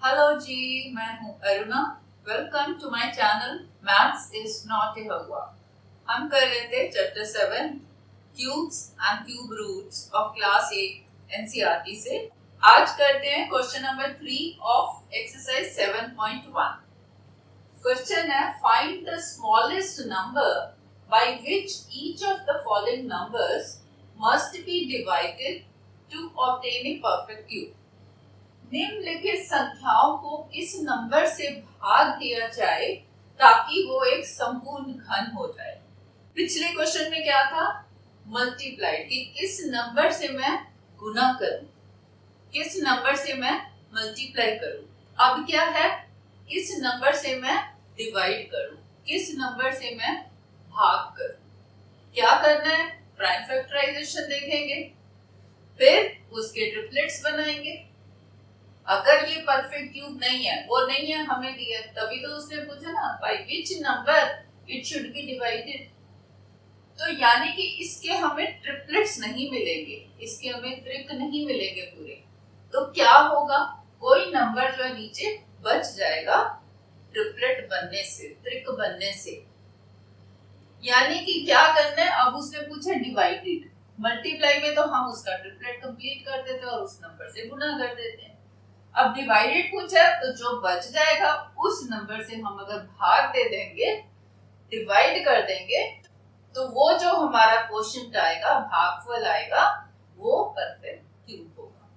Hello ji, मैं हूँ Aruna. Welcome to my channel maths is not a hawa. हम कर रहे थे chapter 7 cubes and cube roots of class 8 NCERT से। आज करते हैं question number 3 of exercise 7.1। Question है find the smallest number by which each of the following numbers must be divided to obtain a perfect cube. निम्नलिखित संख्याओं को किस number से भाग दिया जाए ताकि वो एक संपूर्ण घन हो जाए। पिछले क्वेश्चन में क्या था? मल्टीप्लाइड, कि किस नंबर से मैं गुना करूं, किस नंबर से मैं मल्टीप्लाई करूं। अब क्या है? किस नंबर से मैं डिवाइड करूं, किस नंबर से मैं भाग करूं। क्या करना है? प्राइम फैक्टराइजेशन देखेंगे, फिर उसके ट्रिपलेट्स बनाएंगे। अगर ये परफेक्ट क्यूब नहीं है, वो नहीं है हमें दिया, तभी तो उसने पूछा ना by which number it should be divided. तो यानी कि इसके हमें ट्रिपलेट्स नहीं मिलेंगे, इसके हमें त्रिक नहीं मिलेंगे पूरे। तो क्या होगा? कोई नंबर जो है नीचे बच जाएगा ट्रिपलेट बनने से, त्रिक बनने से। यानी कि क्या करना है? अब उसने पूछा डिवाइडेड। मल्टीप्लाई में तो हम उसका ट्रिपलेट कंप्लीट कर देते हैं और उस नंबर से गुना कर देते हैं। अब डिवाइडेड पूछा तो जो बच जाएगा उस नंबर से हम अगर भाग दे देंगे, डिवाइड कर देंगे, तो वो जो हमारा क्वोशिएंट आएगा, भागफल आएगा, वो परफेक्ट क्यूब होगा।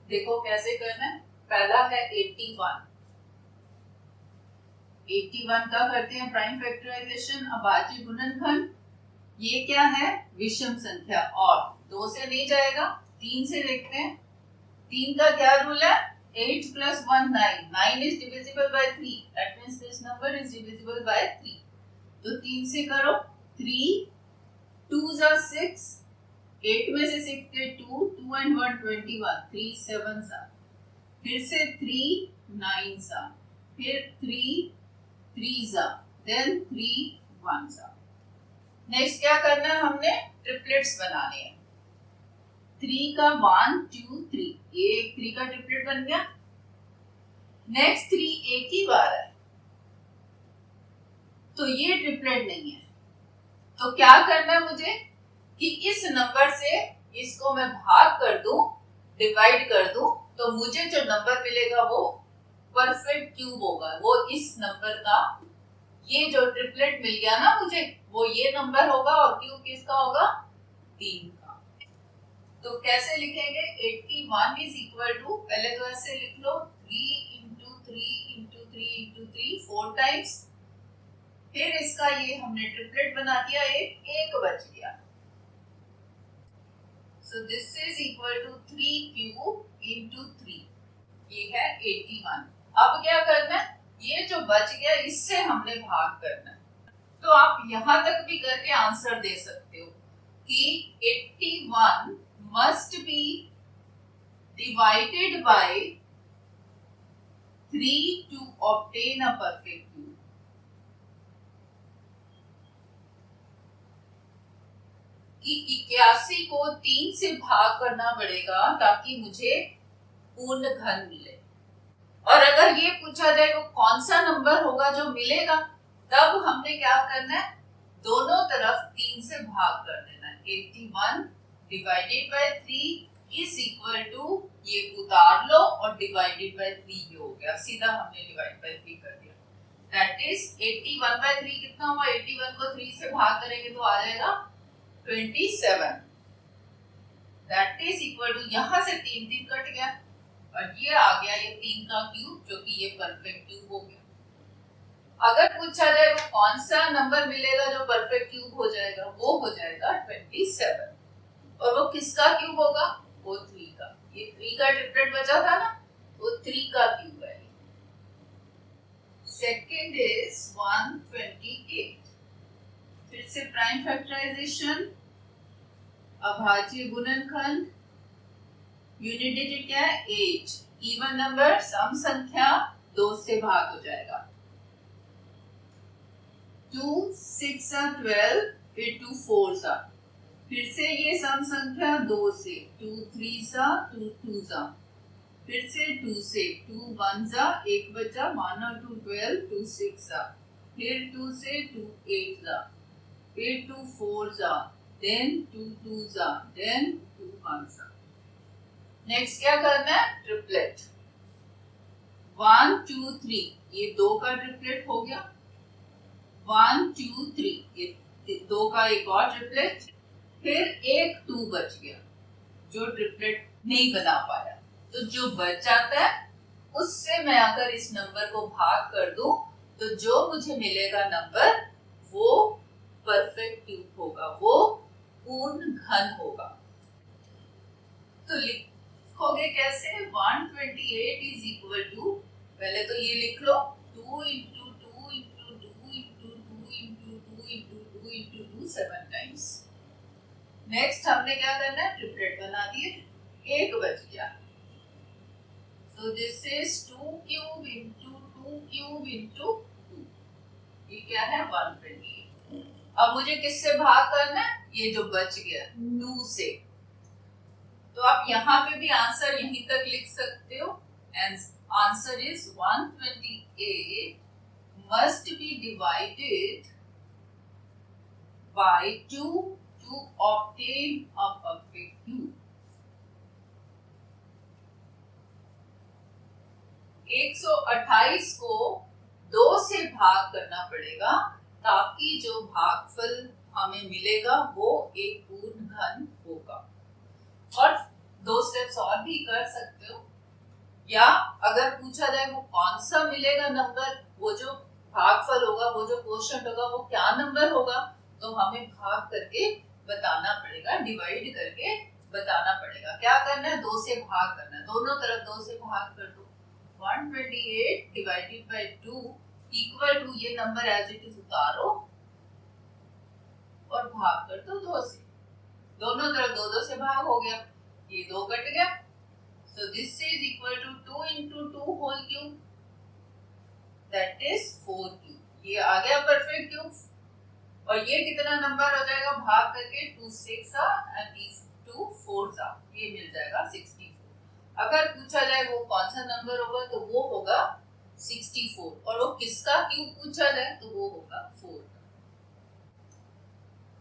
देखो कैसे करना है। पहला है 81। 81 का करते हैं प्राइम फैक्टराइजेशन, अभाज्य गुणनखंड। ये क्या है? विषम संख्या, और 2 से नहीं जाएगा, 3 से देखते हैं। 3 का क्या रूल है? 8 plus 1 9। 9 is divisible by 3. That means this number is divisible by 3. तो 3 से करो। 3 2s are 6. 8 में से 6 के 2, 2 and 1 21. 3 7s are. फिर से 3 9s are. फिर 3 3s are. Then 3 1s are. Next क्या करना है? हमने ट्रिपलेट्स बनाने हैं। 3 का 1 2 3, ये 3 का ट्रिपलेट बन गया। नेक्स्ट 3 एक ही बार है, तो ये ट्रिपलेट नहीं है। तो क्या करना है मुझे कि इस नंबर से इसको मैं भाग कर दूं, डिवाइड कर दूं, तो मुझे जो नंबर मिलेगा वो परफेक्ट क्यूब होगा। वो इस नंबर का, ये जो ट्रिपलेट मिल गया ना मुझे, वो ये नंबर होगा और क्यूब किसका होगा? 3 का। तो कैसे लिखेंगे? 81 इज इक्वल टू, पहले तो ऐसे लिख लो, 3 into 3 into 3 into 3 4 टाइम्स। फिर इसका ये हमने ट्रिपलेट बना दिया, एक बच गया। So this is equal to 3 cube into 3, ये है 81। अब क्या करना है? ये जो बच गया इससे हमने भाग करना है। तो आप यहां तक भी करके आंसर दे सकते हो कि 81 must be divided by 3 to obtain a perfect cube. कि 81 को 3 से भाग करना पड़ेगा ताकि मुझे पूर्ण घन मिले। और अगर ये पूछा जाए वो कौन सा नंबर होगा जो मिलेगा, तब हमने क्या करना है? दोनों तरफ 3 से भाग कर देना है। 81 divided by 3 is equal to, ये उतार लो और डिवाइडेड बाय 3 ये हो गया, सीधा हमने डिवाइड बाय 3 कर दिया। दैट इज 81 बाय 3 कितना हुआ? 81 को 3 से भाग करेंगे तो आ जाएगा 27। दैट इज इक्वल टू, यहां से 3 3 कट गया और ये आ गया ये 3 का क्यूब, जो कि ये परफेक्ट क्यूब हो गया। अगर पूछा जाए वो कौन सा नंबर मिलेगा जो परफेक्ट क्यूब हो जाएगा, वो हो जाएगा 27। और वो किसका क्यूब होगा? वो 3 का। ये 3 का ट्रिपलेट बचा था ना, वो 3 का क्यूब है। Second is 128। फिर से प्राइम फैक्टराइजेशन, अभाज्य गुणनखंड, यूनिट डिजिट क्या है? 8। इवन नंबर, सम संख्या, 2 से भाग हो जाएगा। 2 6 are 12, फिर 2 4s are, फिर से ये सम संख्या 2 से, 2 3s are, 2 2s are, फिर से 2 से 2 1 जा 1 बचा 1 और 2 12 2 6 जा फिर 2 से 2 8 जा फिर 2 4 जा देन 2 2 जा देन 2 1 जा। नेक्स्ट क्या करना है? ट्रिपलेट 1 2 3 ये 2 का ट्रिपलेट हो गया 1 2 3 ये 2 का एक और ट्रिपलेट फिर एक 2 बच गया जो ट्रिपलेट नहीं बना पाया। तो जो बच जाता है उससे मैं अगर इस नंबर को भाग कर दूं तो जो मुझे मिलेगा नंबर वो परफेक्ट क्यूब होगा, वो पूर्ण घन होगा। तो लिखोगे कैसे? 128 इज इक्वल टू, पहले तो ये लिख लो 2 into 2 into 2 into 2 into 2 into 2 into 2 7 times. Next हमने क्या करना है? ट्रिपलेट बना दिए, एक बच गया। So this is 2 cube into 2 cube into 2. ये क्या है? 128। अब मुझे किससे भाग करना है? ये जो बच गया 2 से। तो आप यहाँ पे भी आंसर यहीं तक लिख सकते हो। Answer is 128 must be divided by 2 to obtain a perfect cube. 128 को 2 से भाग करना पड़ेगा ताकि जो भागफल हमें मिलेगा वो एक पूर्ण घन होगा। और 2 स्टेप्स और भी कर सकते हो, या अगर पूछा जाए वो कौन सा मिलेगा नंबर, वो जो भागफल होगा, वो जो क्वोशिएंट होगा, वो क्या नंबर होगा, तो हमें भाग करके बताना पड़ेगा, डिवाइड करके बताना पड़ेगा। क्या करना है? 2 से भाग करना है, दोनों तरफ 2 से भाग कर दो। 128 divided by 2 equal to ये नंबर एज इट इज उतारो और भाग कर दो 2 से। दोनों तरफ 2 2 से भाग हो गया, ये 2 कट गया। So this is equal to 2 into 2 whole cube, that is 4 cube। ये आ गया परफेक्ट क्यूब। और ये कितना नंबर हो जाएगा भाग करके? 2 6 and these 2 4 ये मिल जाएगा 64। अगर पूछा जाए वो कौन सा नंबर होगा तो वो होगा 64, और वो किसका क्यूब पूछा जाए तो वो होगा 4 का।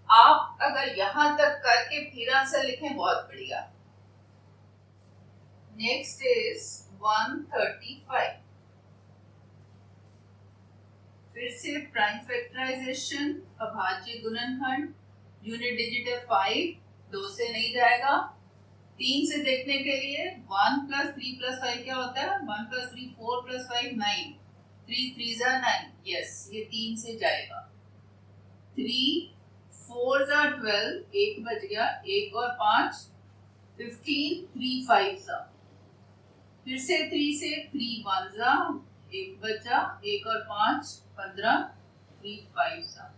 आप अगर यहां तक करके फिर आंसर लिखें बहुत बढ़िया। Next is 135। फिर से प्राइम फैक्टराइजेशन, अभाज्य गुणनखंड, यूनिट डिजिट है 5, 2 से नहीं जाएगा। 3 से देखने के लिए 1 plus 3 plus 5 क्या होता है? 1 plus 3 4 plus 5 9, 3 3 जा 9, यस ये 3 से जाएगा। 3 4 जा 12, 1 बच गया, 1 और 5 15, 3 5 जा, फिर से 3 से 3 1 जा, 1 बचा, 1 और 5 15, 3 5 जा,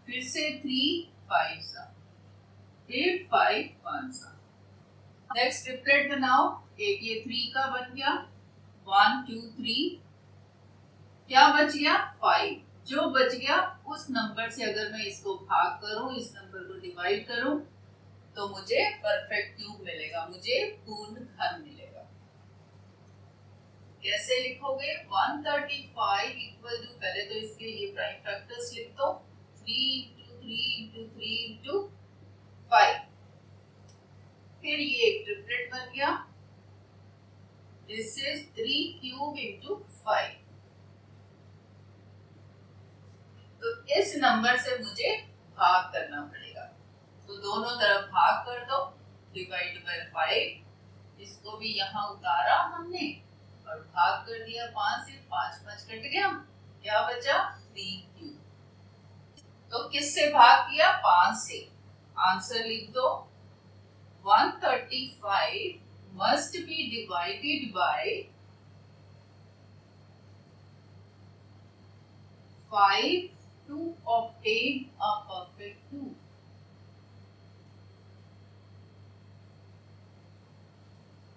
फिर से 3 5 जा, 8 5 1 जा। नेक्स्ट ट्रिपलेट बनाओ, एक ये 3 का बन गया, 1 2 3, क्या बच गया? 5। जो बच गया उस नंबर से अगर मैं इसको भाग करूं, इस नंबर को डिवाइड करूं, तो मुझे परफेक्ट क्यूब मिलेगा, मुझे पूर्ण घन मिलेगा। कैसे लिखोगे? 135 इक्वल टू, पहले तो इसके ये प्राइम फैक्टर्स लिख दो, 3 into 3 into 3 into 5। फिर ये एक ट्रिपलेट बन गया, दिस इज 3 क्यूब इंटू 5। तो इस नंबर से मुझे भाग करना पड़ेगा, तो दोनों तरफ भाग कर दो, डिवाइड बाय 5। इसको भी यहाँ उतारा हमने और भाग कर दिया 5 से, 5 5 कट गया, क्या बचा? 3 क्यूब। तो किससे भाग किया? 5 से। आंसर लिख दो, 135 must be divided by 5 to obtain a perfect cube।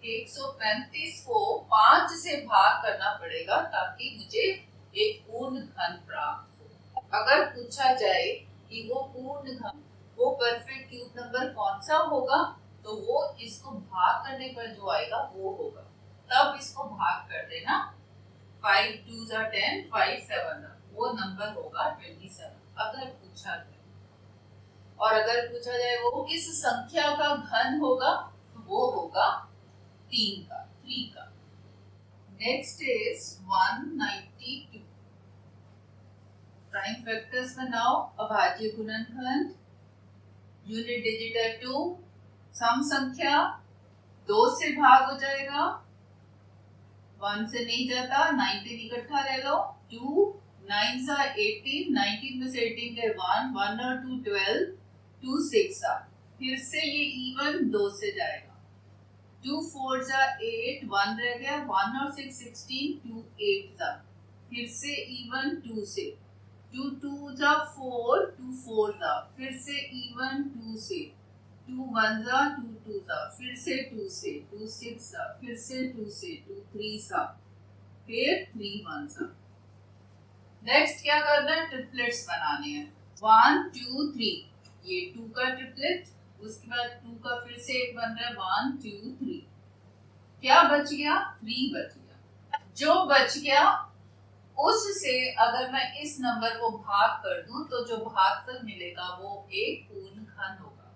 एक 135 को 5 से भाग करना पड़ेगा ताकि मुझे एक पूर्ण घन प्राप्त हो। अगर पूछा जाए कि वो पूर्ण घन, वो परफेक्ट क्यूब नंबर कौन सा होगा, तो वो इसको भाग करने पर जो आएगा वो होगा। तब इसको भाग कर देना। 5 2 जा 10, 5 7 वो नंबर होगा 27 अगर पूछा जाए। और अगर पूछा जाए वो किस संख्या का घन होगा, तो वो होगा 3 का। Next is 192। प्राइम फैक्टर्स बनाओ, अभाज्य गुणनखंड, यूनिट डिजिट है 2, सम संख्या 2 से भाग हो जाएगा, 1 से नहीं जाता, 19 इकट्ठा ले लो, 2 9 सा 18, 19 में से 18 गए 1, 1 और 2 12, 2 6 आ, फिर से ये इवन 2 से जाएगा, 2 4 जा 8, 1 रह गया, 1 और 6 16, 2 8 जा, फिर से इवन 2 से, 2 2 जा 4, 2 4 जा, फिर से इवन 2 से, 2 1 जा 2 2 जा, फिर से 2 से, 2 6 जा, फिर से 2 से, 2 3 जा, फिर 3 1 जा। नेक्स्ट क्या करना है, ट्रिपलेट्स बनाने हैं। 1 2 3, ये 2 का ट्रिपलेट, उसके बाद 2 का फिर से एक बन रहा है 1 2 3, क्या बच गया, 3 बच गया। जो बच गया उससे अगर मैं इस नंबर को भाग कर दूं तो जो भागफल मिलेगा वो एक पूर्ण घन होगा।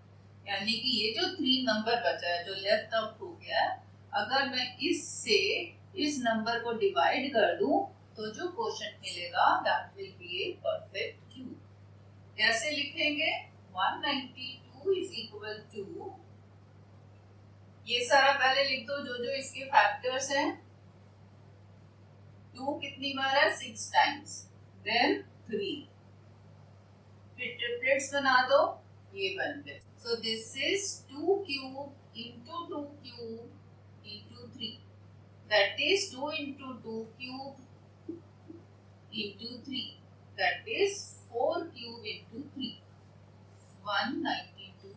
यानी कि ये जो 3 नंबर बचा है, जो लेफ्ट आउट हो गया है, अगर मैं इससे इस नंबर को डिवाइड कर दूं तो जो क्वोशिएंट मिलेगा that will be A perfect cube. कैसे लिखेंगे, 192 इज इक्वल टू, ये सारा पहले लिख दो जो जो इसके फैक्टर्स हैं। 2 कितनी बार है, 6 टाइम्स, देन 3, फिर ट्रिपलेट्स बना दो, ये बन गए। सो this is 2 cube into 2 cube into 3, that is 2 into 2 cube into 3, that is 4 cube into 3, 192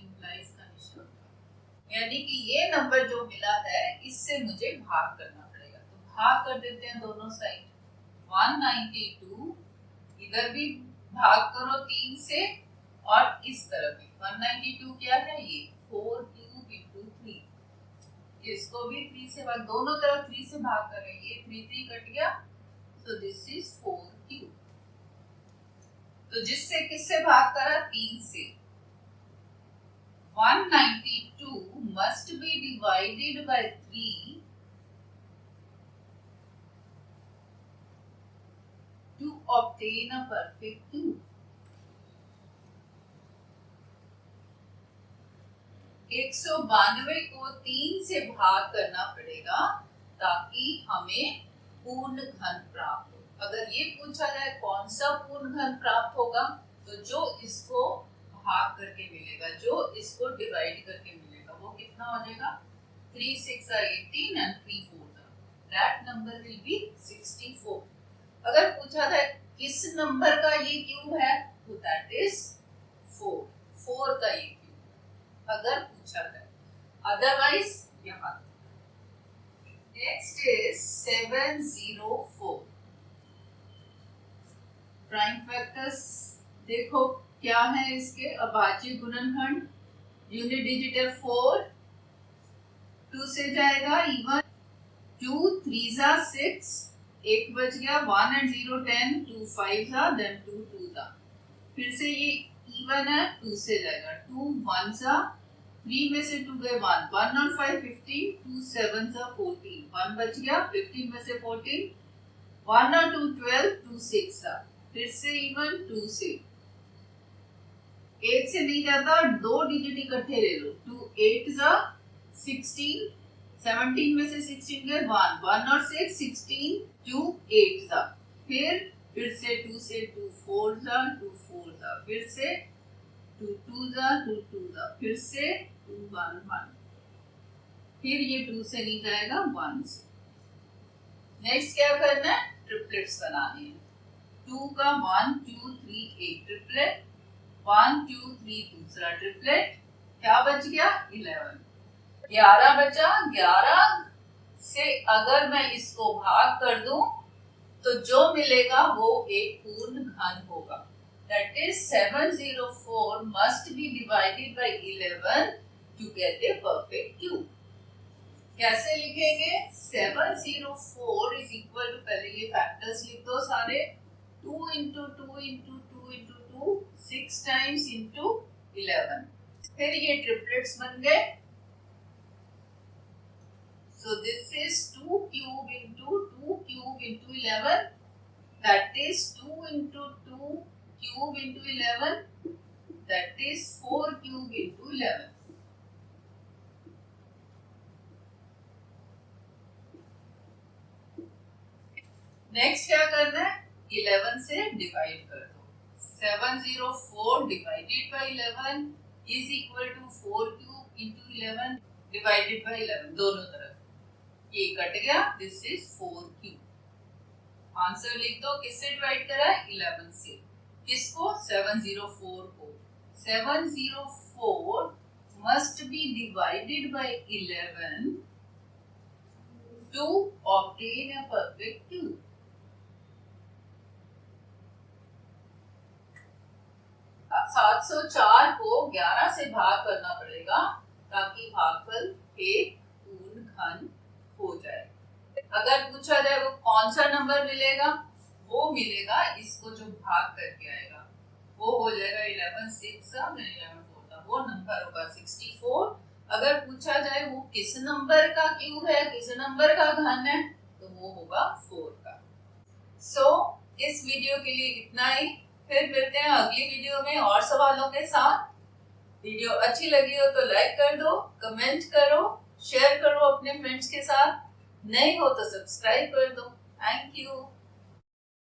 implies का निशान। यानी कि ये नंबर जो मिला है इससे मुझे भाग करना पड़ेगा, तो भाग कर देते हैं दोनों साइड। 192 इधर भी भाग करो 3 से और इस तरफ भी। 192 क्या है, ये 4 क्यूब into 3, इसको भी 3 से भाग, दोनों तरफ 3 से भाग करें, ये 3 3 कट गया, सो दिस इज 4 क्यूब। तो जिससे किससे भाग करा, 3 से। 192 must be divided by 3 to obtain a perfect cube। 192 को 3 से भाग करना पड़ेगा ताकि हमें पूर्ण घन प्राप्त हो। अगर ये पूछा जाए कौन सा पूर्ण घन प्राप्त होगा, तो जो इसको भाग करके मिलेगा, जो इसको डिवाइड करके मिलेगा, वो कितना हो जाएगा, 3 6 are 18 and 3 4 are, that number will be 64। अगर पूछा जाए किस नंबर का ये क्यूब है, तो दैट इज 4 का ये क्यूब अगर पूछा जाए, अदरवाइज यहाँ। Next is 704। प्राइम फैक्टर्स देखो क्या है इसके, अभाज्य गुणनखंड, यूनिट डिजिट है 4, 2 से जाएगा इवन, 2 3 जा 6, एक बच गया, 1 and 0 10, 2 5 जा, देन 2 2 जा, फिर से ये इवन है, 2 से जाएगा, 2 1 जा, 3 में से 2 गए 1, 1 और 5 15, 2 7 जा 14, 1 बच गया, 15 में से 14, 1 और 2 12, 2 6 जा, फिर से इवन, 2 से, 8 से नहीं जाता, 2 डिजिट इकट्ठे ले लो, 2 8 जा 16, 17 में से 16 गए 1, 1 और 6 16, 2 8 जा, फिर से 2 से 2 4 जा, 2 4 जा, फिर से 2 2 जा, 2 2 जा, फिर से 2 1 1, फिर ये 2 से नहीं जाएगा, 1 से। नेक्स्ट क्या करना है, ट्रिपलेट्स बनाने हैं। 2 का 1 2 3 एक ट्रिपलेट, 1 2 3 दूसरा ट्रिपलेट, क्या बच गया, 11, 11 बचा। 11 से अगर मैं इसको भाग कर दूं तो जो मिलेगा वो एक पूर्ण घन होगा, that is 704 must be divided by 11 to get a perfect cube। कैसे लिखेंगे? 704 इज इक्वल टू, पहले ये फैक्टर्स लिख दो सारे, 2 into 2 into 2 into 2, 6 times into 11। फिर ये ट्रिपलेट्स बन गए। So this is 2 cube into 2 cube into 11. That is 2 into 2 cube into 11. That is 4 cube into 11. Next क्या करना है? 11 से डिवाइड कर दो। 704 divided by 11 is equal to 4 cube into 11 divided by 11, दोनों तरफ ये कट गया। This is 4 cube. आंसर लिख दो। किससे डिवाइड करा है? 11 से। किसको? 704 को। 704 must be divided by 11 to obtain a perfect cube. 704 को 11 से भाग करना पड़ेगा ताकि भागफल एक पूर्ण घन हो जाए। अगर पूछा जाए वो कौन सा नंबर मिलेगा, वो मिलेगा इसको जो भाग करके आएगा, वो हो जाएगा 11 6 11 4, वो नंबर होगा 64। अगर पूछा जाए वो किस नंबर का क्यूब है, किस नंबर का घन है, तो वो होगा 4 का। सो इस वीडियो के लिए इतना ही। फिर मिलते हैं अगली वीडियो में और सवालों के साथ। वीडियो अच्छी लगी हो तो लाइक कर दो, कमेंट करो, शेयर करो अपने फ्रेंड्स के साथ। नहीं हो तो सब्सक्राइब कर दो। Thank you.